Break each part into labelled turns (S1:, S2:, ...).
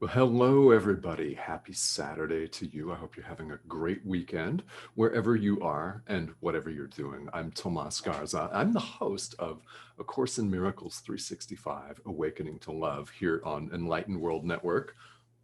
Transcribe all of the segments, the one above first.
S1: Well, hello, everybody. Happy Saturday to you. I hope you're having a great weekend wherever you are and whatever you're doing. I'm Tomás Garza. I'm the host of A Course in Miracles 365, Awakening to Love, here on Enlightened World Network.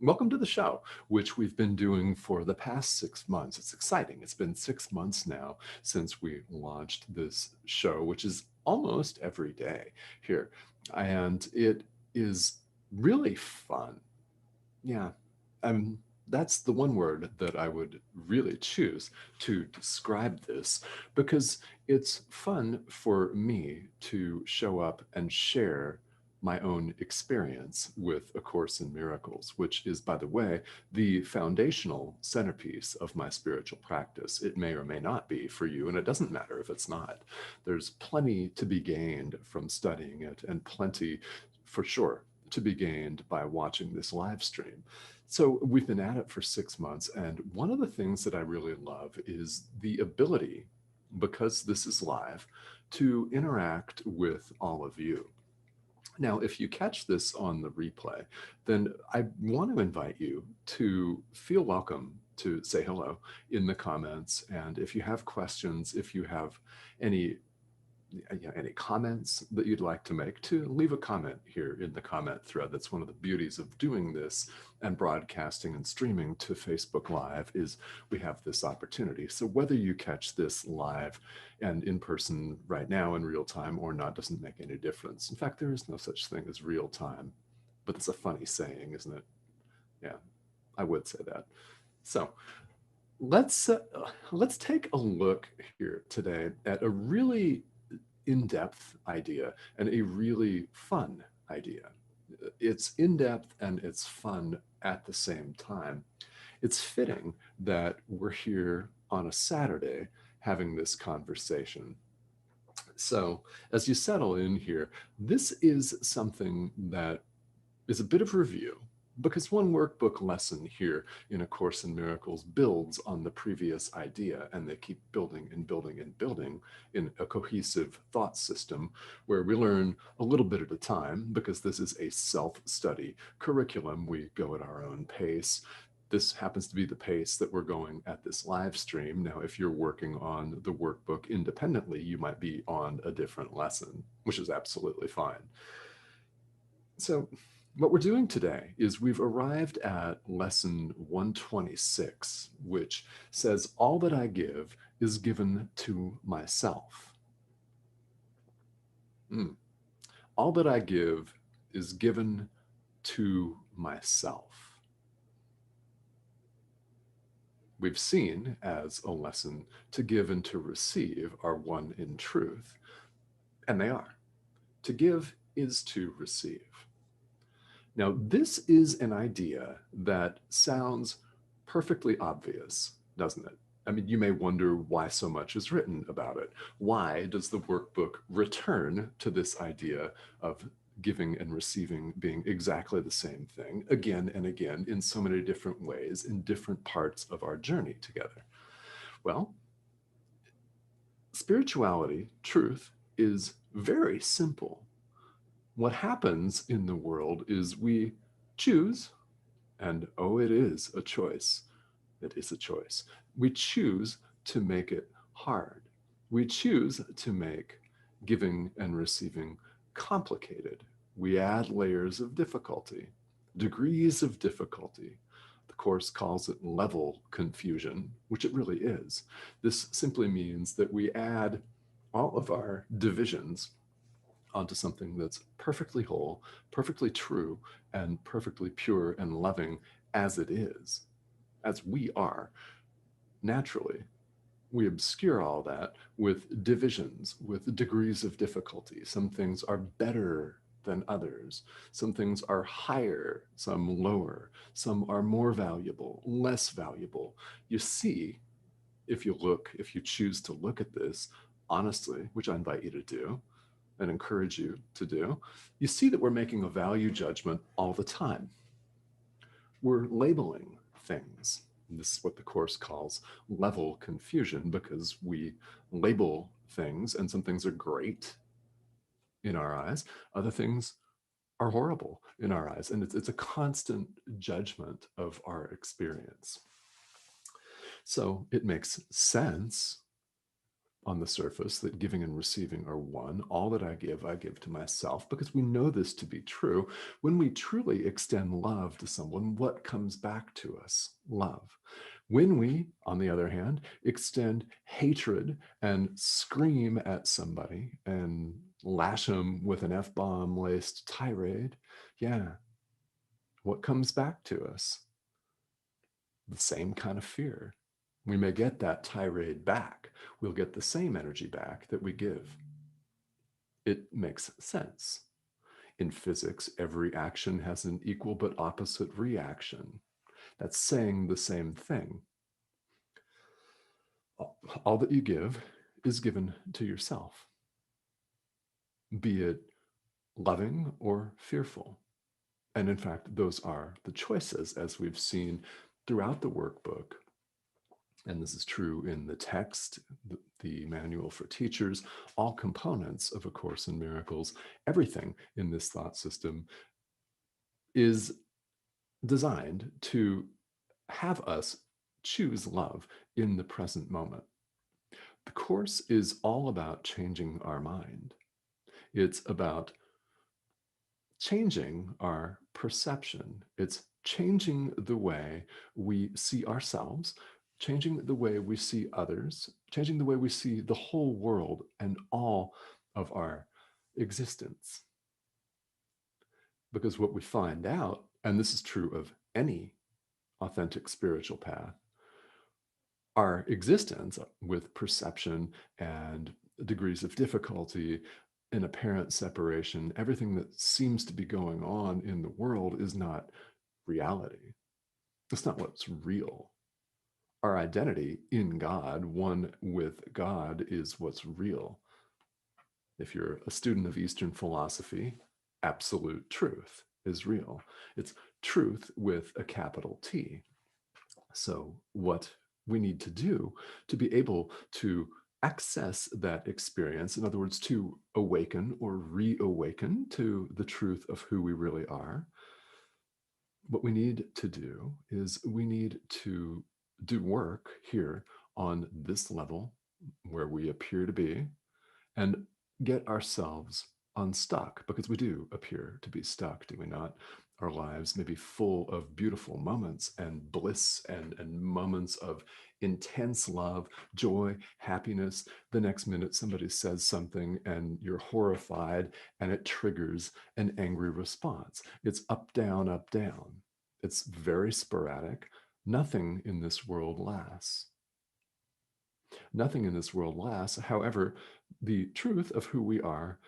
S1: Welcome to the show, which we've been doing for the past 6 months. It's exciting. It's been 6 months now since we launched this show, which is almost every day here. And it is really fun. Yeah, um, that's the one word that I would really choose to describe this because it's fun for me to show up and share my own experience with A Course in Miracles, which is, by the way, the foundational centerpiece of my spiritual practice. It may or may not be for you, and it doesn't matter if it's not. There's plenty to be gained from studying it, and plenty, for sure, to be gained by watching this live stream. So we've been at it for 6 months, and one of the things that I really love is the ability, because this is live, to interact with all of you. Now, if you catch this on the replay, then I want to invite you to feel welcome to say hello in the comments. And if you have questions, if you have any any comments that you'd like to make, to leave a comment here in the comment thread. That's one of the beauties of doing this and broadcasting and streaming to Facebook Live is we have this opportunity. So whether you catch this live and in person right now in real time or not doesn't make any difference. In fact, there is no such thing as real time, but it's a funny saying, isn't it? Yeah, I would say that. So let's uh, let's take a look here today at a really in-depth idea and a really fun idea. It's in-depth and it's fun at the same time. It's fitting that we're here on a Saturday having this conversation. So, as you settle in here, this is something that is a bit of review because one workbook lesson here in A Course in Miracles builds on the previous idea, and they keep building and building and building in a cohesive thought system where we learn a little bit at a time because this is a self-study curriculum. We go at our own pace. This happens to be the pace that we're going at this live stream. Now, if you're working on the workbook independently, you might be on a different lesson, which is absolutely fine. So, what we're doing today is we've arrived at lesson 126, which says, all that I give is given to myself. All that I give is given to myself. We've seen as a lesson to give and to receive are one in truth, and they are. To give is to receive. Now, this is an idea that sounds perfectly obvious, doesn't it? I mean, you may wonder why so much is written about it. Why does the workbook return to this idea of giving and receiving being exactly the same thing again and again in so many different ways in different parts of our journey together? Well, spirituality, truth, is very simple. What happens in the world is we choose, and oh, it is a choice. It is a choice. We choose to make it hard. We choose to make giving and receiving complicated. We add layers of difficulty, degrees of difficulty. The Course calls it level confusion, which it really is. This simply means that we add all of our divisions onto something that's perfectly whole, perfectly true, and perfectly pure and loving as it is, as we are. Naturally, we obscure all that with divisions, with degrees of difficulty. Some things are better than others. Some things are higher, some lower. Some are more valuable, less valuable. You see, if you choose to look at this honestly, which I invite you to do, and encourage you to do, you see that we're making a value judgment all the time. We're labeling things. And this is what the Course calls level confusion because we label things, and some things are great in our eyes, other things are horrible in our eyes. And it's a constant judgment of our experience. So it makes sense on the surface that giving and receiving are one. All that I give to myself, because we know this to be true. When we truly extend love to someone, what comes back to us? Love. When we, on the other hand, extend hatred and scream at somebody and lash them with an F-bomb laced tirade, yeah, what comes back to us? The same kind of fear. We may get that tirade back. We'll get the same energy back that we give. It makes sense. In physics, every action has an equal but opposite reaction. That's saying the same thing. All that you give is given to yourself, be it loving or fearful. And in fact, those are the choices, as we've seen throughout the workbook. And this is true in the text, the manual for teachers, all components of A Course in Miracles. Everything in this thought system is designed to have us choose love in the present moment. The Course is all about changing our mind. It's about changing our perception. It's changing the way we see ourselves, changing the way we see others, changing the way we see the whole world and all of our existence. Because what we find out, and this is true of any authentic spiritual path, our existence with perception and degrees of difficulty, an apparent separation, everything that seems to be going on in the world is not reality. It's not what's real. Our identity in God, one with God, is what's real. If you're a student of Eastern philosophy, absolute truth is real. It's truth with a capital T. So what we need to do to be able to access that experience, in other words, to awaken or reawaken to the truth of who we really are, what we need to do is we need to do work here on this level where we appear to be and get ourselves unstuck, because we do appear to be stuck, do we not? Our lives may be full of beautiful moments and bliss and moments of intense love, joy, happiness. The next minute, somebody says something and you're horrified and it triggers an angry response. It's up, down, up, down. It's very sporadic. Nothing in this world lasts. Nothing in this world lasts. However, the truth of who we are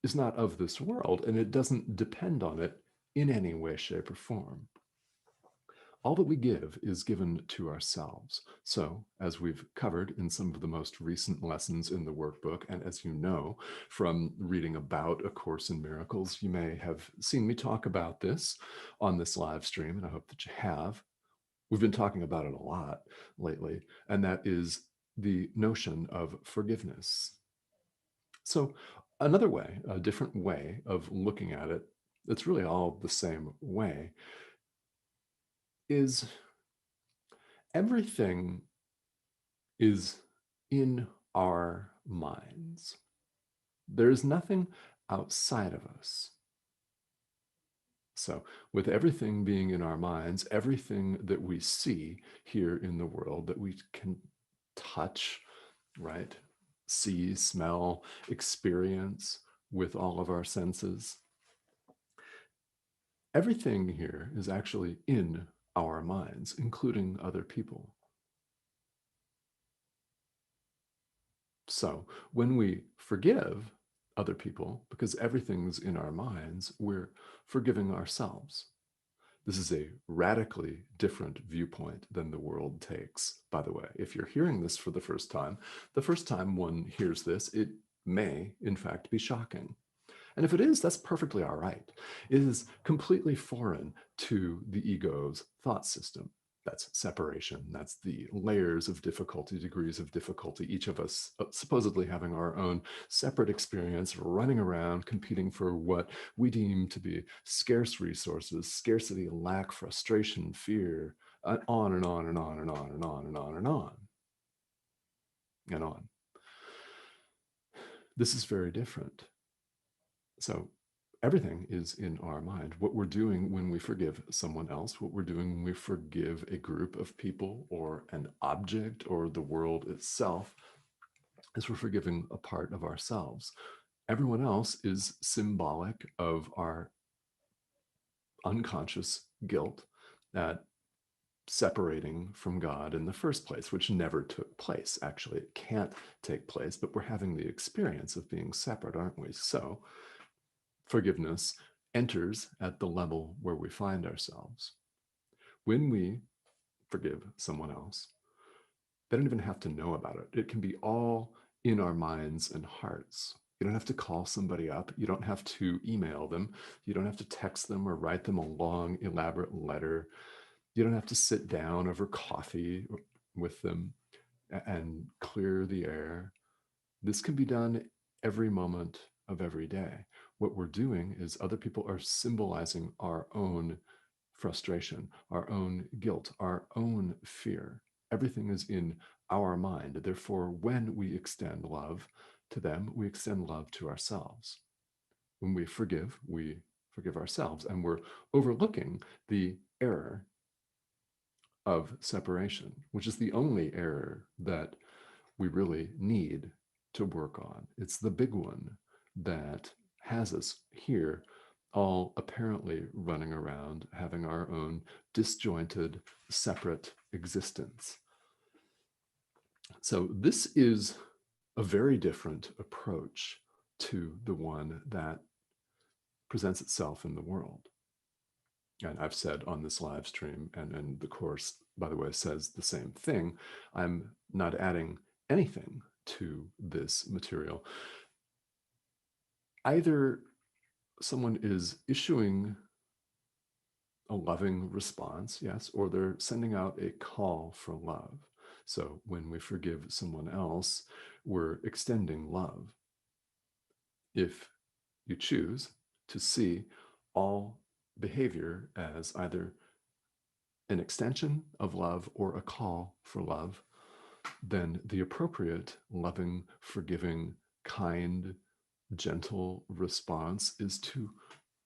S1: is not of this world, and it doesn't depend on it in any way, shape, or form. All that we give is given to ourselves. So, as we've covered in some of the most recent lessons in the workbook, and as you know from reading about A Course in Miracles, you may have seen me talk about this on this live stream, and I hope that you have. We've been talking about it a lot lately, and that is the notion of forgiveness. So another way, a different way of looking at it, it's really all the same way, is everything is in our minds. There's nothing outside of us. So with everything being in our minds, everything that we see here in the world that we can touch, right? See, smell, experience with all of our senses. Everything here is actually in our minds, including other people. So when we forgive other people, because everything's in our minds, we're forgiving ourselves. This is a radically different viewpoint than the world takes, by the way. If you're hearing this for the first time one hears this, it may, in fact, be shocking. And if it is, that's perfectly all right. It is completely foreign to the ego's thought system. That's separation. That's the layers of difficulty, degrees of difficulty, each of us supposedly having our own separate experience, running around, competing for what we deem to be scarce resources, scarcity, lack, frustration, fear, on and on and on and on and on and on and on and on. This is very different. So everything is in our mind. What we're doing when we forgive someone else, what we're doing when we forgive a group of people or an object or the world itself, is we're forgiving a part of ourselves. Everyone else is symbolic of our unconscious guilt at separating from God in the first place, which never took place. Actually, it can't take place, but we're having the experience of being separate, aren't we? So forgiveness enters at the level where we find ourselves. When we forgive someone else, they don't even have to know about it. It can be all in our minds and hearts. You don't have to call somebody up. You don't have to email them. You don't have to text them or write them a long, elaborate letter. You don't have to sit down over coffee with them and clear the air. This can be done every moment of every day. What we're doing is other people are symbolizing our own frustration, our own guilt, our own fear. Everything is in our mind. Therefore, when we extend love to them, we extend love to ourselves. When we forgive ourselves, and we're overlooking the error of separation, which is the only error that we really need to work on. It's the big one that has us here, all apparently running around, having our own disjointed, separate existence. So this is a very different approach to the one that presents itself in the world. And I've said on this live stream, and the course, by the way, says the same thing. I'm not adding anything to this material. Either someone is issuing a loving response, yes, or they're sending out a call for love. So when we forgive someone else, we're extending love. If you choose to see all behavior as either an extension of love or a call for love, then the appropriate loving, forgiving, kind, gentle response is to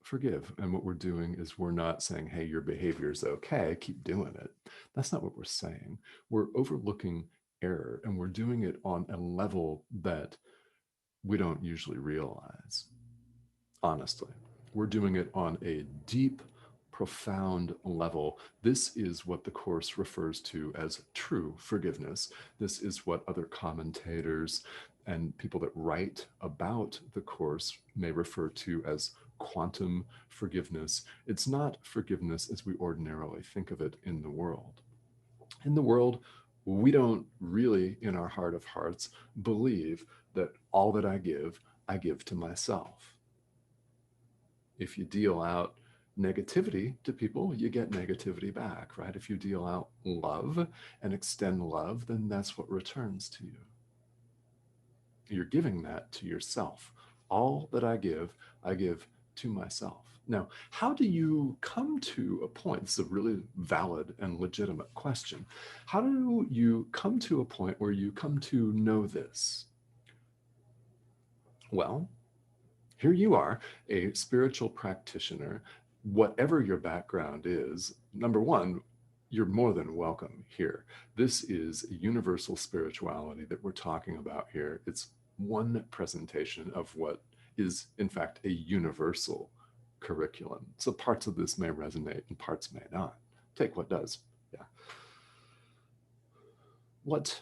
S1: forgive. And what we're doing is we're not saying, hey, your behavior is okay, keep doing it. That's not what we're saying. We're overlooking error, and we're doing it on a level that we don't usually realize. Honestly, we're doing it on a deep, profound level. This is what the Course refers to as true forgiveness. This is what other commentators and people that write about the Course may refer to as quantum forgiveness. It's not forgiveness as we ordinarily think of it in the world. In the world, we don't really, in our heart of hearts, believe that all that I give to myself. If you deal out negativity to people, you get negativity back, right? If you deal out love and extend love, then that's what returns to you. You're giving that to yourself. All that I give to myself. Now, how do you come to a point? This is a really valid and legitimate question. How do you come to a point where you come to know this? Well, here you are, a spiritual practitioner, whatever your background is. Number one, you're more than welcome here. This is universal spirituality that we're talking about here. It's one presentation of what is, in fact, a universal curriculum. So parts of this may resonate and parts may not. Take what does. Yeah. What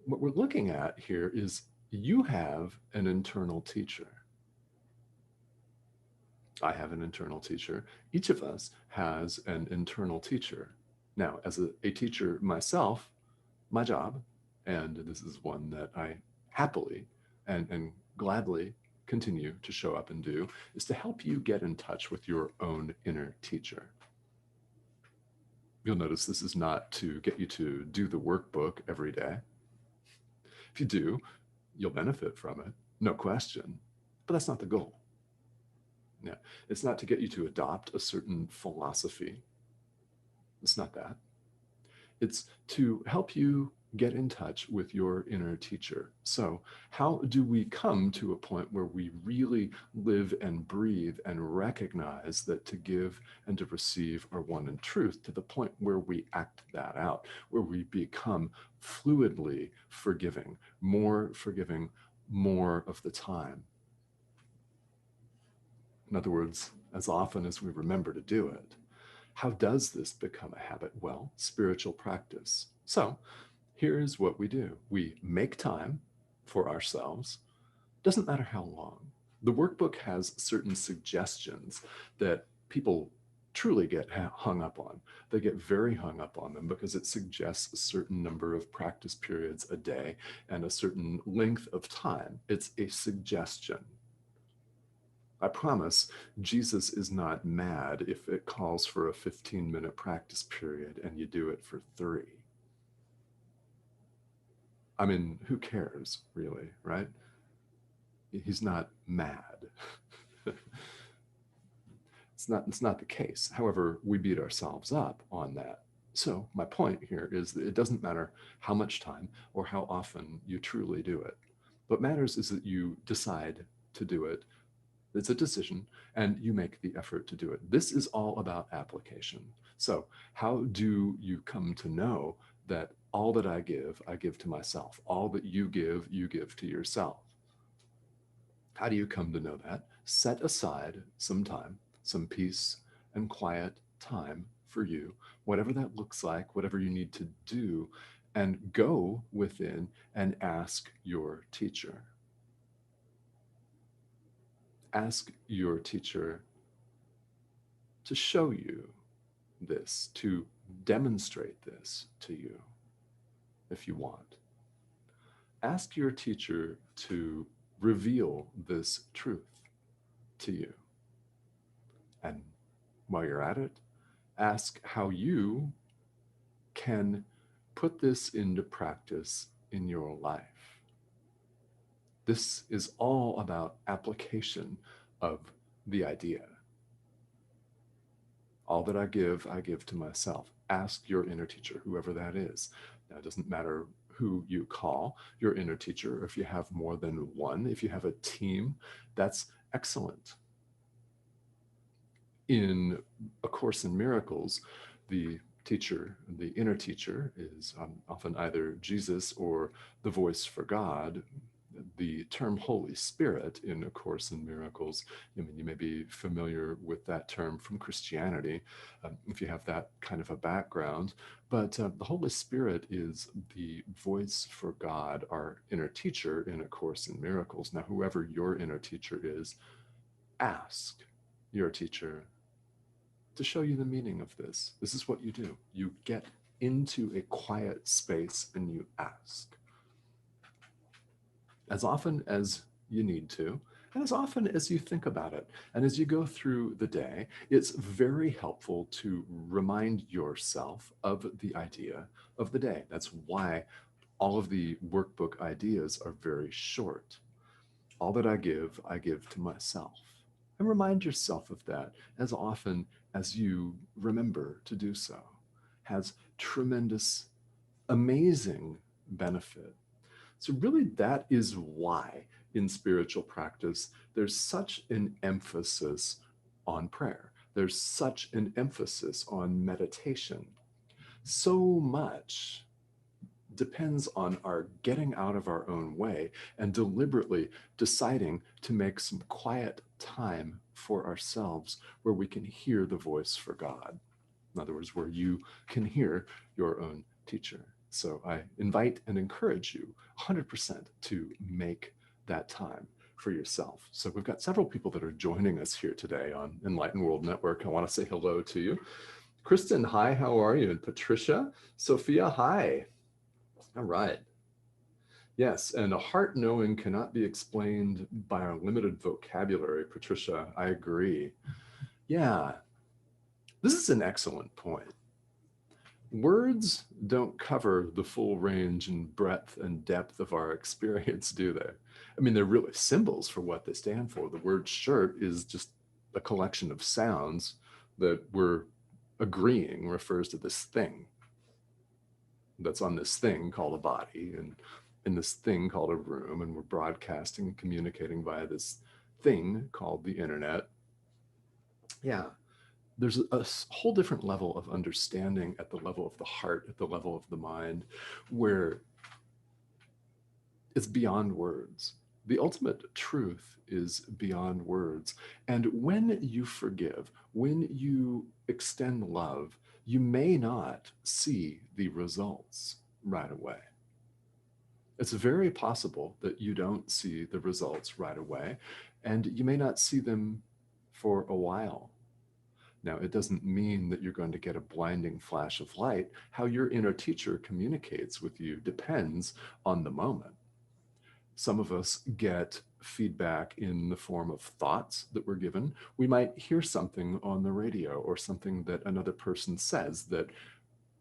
S1: we're looking at here is you have an internal teacher. I have an internal teacher. Each of us has an internal teacher. Now, as a teacher myself, my job, and this is one that I happily and gladly continue to show up and do, is to help you get in touch with your own inner teacher. You'll notice this is not to get you to do the workbook every day. If you do, you'll benefit from it, no question, but that's not the goal. Yeah, it's not to get you to adopt a certain philosophy. It's not that. It's to help you get in touch with your inner teacher. So, how do we come to a point where we really live and breathe and recognize that to give and to receive are one in truth, to the point where we act that out, where we become fluidly forgiving more of the time? In other words, as often as we remember to do it. How does this become a habit? Well, spiritual practice. So here's what we do. We make time for ourselves. Doesn't matter how long. The workbook has certain suggestions that people truly get hung up on. They get very hung up on them because it suggests a certain number of practice periods a day and a certain length of time. It's a suggestion. I promise Jesus is not mad if it calls for a 15-minute practice period and you do it for 3. I mean, who cares, really, right? He's not mad. It's not the case. However, we beat ourselves up on that. So my point here is that it doesn't matter how much time or how often you truly do it. What matters is that you decide to do it. It's a decision, and you make the effort to do it. This is all about application. So how do you come to know that all that I give to myself? All that you give to yourself. How do you come to know that? Set aside some time, some peace and quiet time for you, whatever that looks like, whatever you need to do, and go within and ask your teacher. Ask your teacher to show you this, to demonstrate this to you, if you want. Ask your teacher to reveal this truth to you. And while you're at it, ask how you can put this into practice in your life. This is all about application of the idea. All that I give to myself. Ask your inner teacher, whoever that is. Now, it doesn't matter who you call your inner teacher. If you have more than one, if you have a team, that's excellent. In A Course in Miracles, the teacher, the inner teacher, is often either Jesus or the voice for God. The term Holy Spirit in A Course in Miracles, I mean, you may be familiar with that term from Christianity, if you have that kind of a background, but the Holy Spirit is the voice for God, our inner teacher in A Course in Miracles. Now, whoever your inner teacher is, ask your teacher to show you the meaning of this. This is what you do. You get into a quiet space and you ask. As often as you need to, and as often as you think about it. And as you go through the day, it's very helpful to remind yourself of the idea of the day. That's why all of the workbook ideas are very short. All that I give to myself. And remind yourself of that as often as you remember to do so. Has tremendous, amazing benefit. So really, that is why in spiritual practice, there's such an emphasis on prayer. There's such an emphasis on meditation. So much depends on our getting out of our own way and deliberately deciding to make some quiet time for ourselves where we can hear the voice for God. In other words, where you can hear your own teacher. So I invite and encourage you 100% to make that time for yourself. So we've got several people that are joining us here today on Enlightened World Network. I want to say hello to you. Kristen, hi, how are you? And Patricia, Sophia, hi. All right. Yes, and a heart knowing cannot be explained by our limited vocabulary. Patricia, I agree. Yeah, this is an excellent point. Words don't cover the full range and breadth and depth of our experience, do they? I mean, they're really symbols for what they stand for. The word shirt is just a collection of sounds that we're agreeing refers to this thing that's on this thing called a body and in this thing called a room. And we're broadcasting and communicating via this thing called the internet. Yeah, there's a whole different level of understanding at the level of the heart, at the level of the mind, where it's beyond words. The ultimate truth is beyond words. And when you forgive, when you extend love, you may not see the results right away. It's very possible that you don't see the results right away, and you may not see them for a while. Now, it doesn't mean that you're going to get a blinding flash of light. How your inner teacher communicates with you depends on the moment. Some of us get feedback in the form of thoughts that we're given. We might hear something on the radio or something that another person says that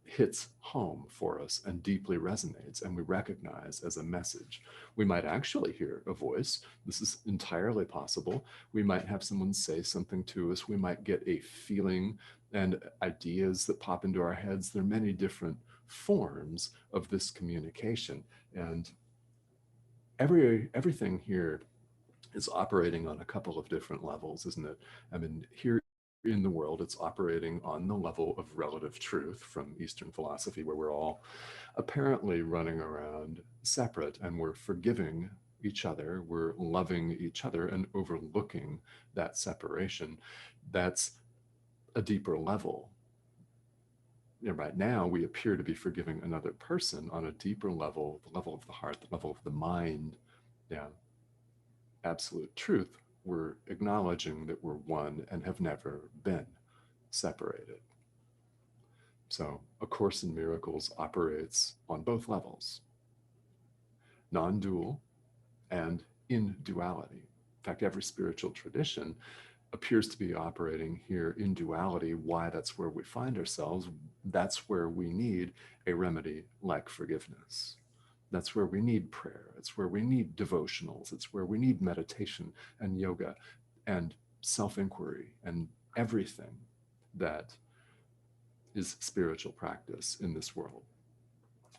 S1: hits home for us and deeply resonates, and we recognize as a message. We might actually hear a voice. This is entirely possible. We might have someone say something to us. We might get a feeling and ideas that pop into our heads. There are many different forms of this communication, and everything here is operating on a couple of different levels, isn't it? I mean, here in the world, it's operating on the level of relative truth from Eastern philosophy, where we're all apparently running around separate and we're forgiving each other, we're loving each other and overlooking that separation. That's a deeper level. You know, right now, we appear to be forgiving another person on a deeper level, the level of the heart, the level of the mind. Yeah, absolute truth. We're acknowledging that we're one and have never been separated. So, A Course in Miracles operates on both levels, non-dual and in duality. In fact, every spiritual tradition appears to be operating here in duality. Why? That's where we find ourselves. That's where we need a remedy like forgiveness. That's where we need prayer. It's where we need devotionals. It's where we need meditation and yoga and self-inquiry and everything that is spiritual practice in this world.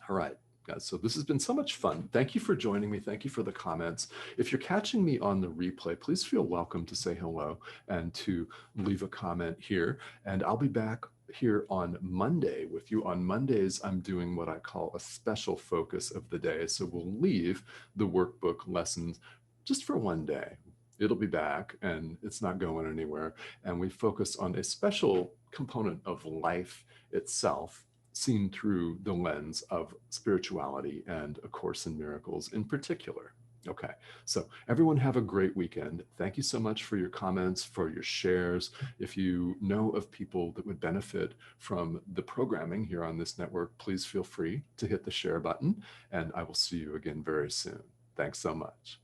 S1: All right, guys, so this has been so much fun. Thank you for joining me. Thank you for the comments. If you're catching me on the replay, please feel welcome to say hello and to leave a comment here. And I'll be back here on Monday with you. On Mondays, I'm doing what I call a special focus of the day. So we'll leave the workbook lessons just for one day. It'll be back and it's not going anywhere. And we focus on a special component of life itself, seen through the lens of spirituality and A Course in Miracles in particular. Okay, so everyone have a great weekend. Thank you so much for your comments, for your shares. If you know of people that would benefit from the programming here on this network, please feel free to hit the share button, and I will see you again very soon. Thanks so much.